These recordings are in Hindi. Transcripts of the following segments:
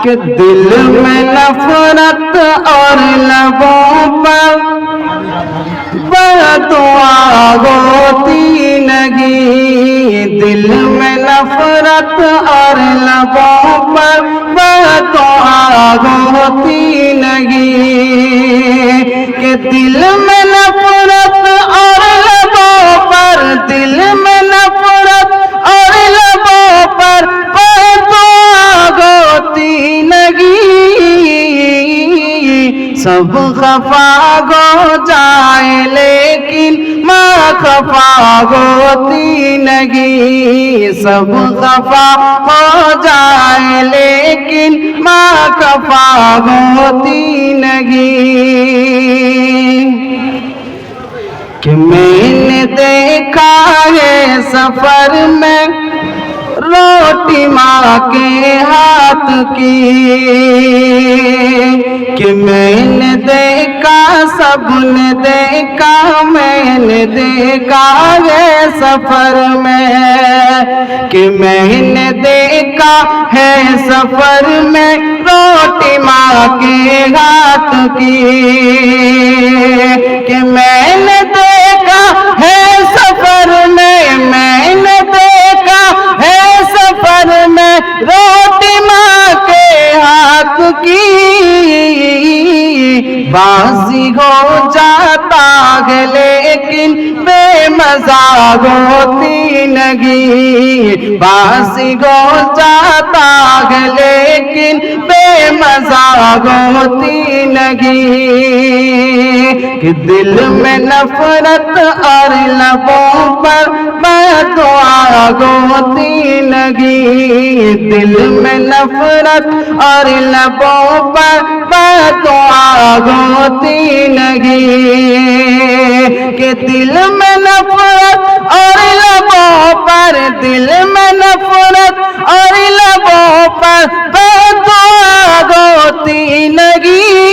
कि दिल में नफरत और लबों पर बददुआ होती नहीं। दिल में नफरत और लबों पर बददुआ होती नहीं। कि दिल में नफरत और लबों पर, दिल में नफरत और लबों पर बददुआ होती नहीं। सब खफा हो जाए लेकिन माँ खफा होती नहीं। सब खफा हो जाए लेकिन माँ खफा होती नहीं। कि मैंने देखा है सफर में रोटी माँ के हाथ की। कि मैंने देखा, सबने देखा, मैंने देखा है सफर में। कि मैंने देखा है सफर में रोटी माँ के हाथ की। कि मैंने देखा है सफर में, मैंने देखा है सफर में रोटी माँ के हाथ की। बासी हो जाता है लेकिन बेमज़ा होती नहीं। बासी हो जाता है लेकिन बेमज़ा होती नहीं। कि दिल में नफरत और लबों पर बददुआ होती नहीं। दिल में नफरत और लबों पर बददुआ होती नहीं। कि दिल में नफरत और लबों पर, दिल में नफरत और लबों पर बददुआ होती नहीं।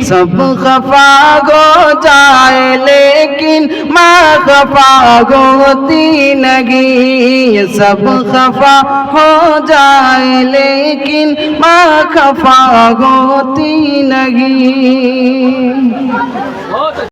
सब खफा हो जाए लेकिन माँ खफा होती नहीं। सब खफा हो जाए लेकिन माँ खफा होती नहीं।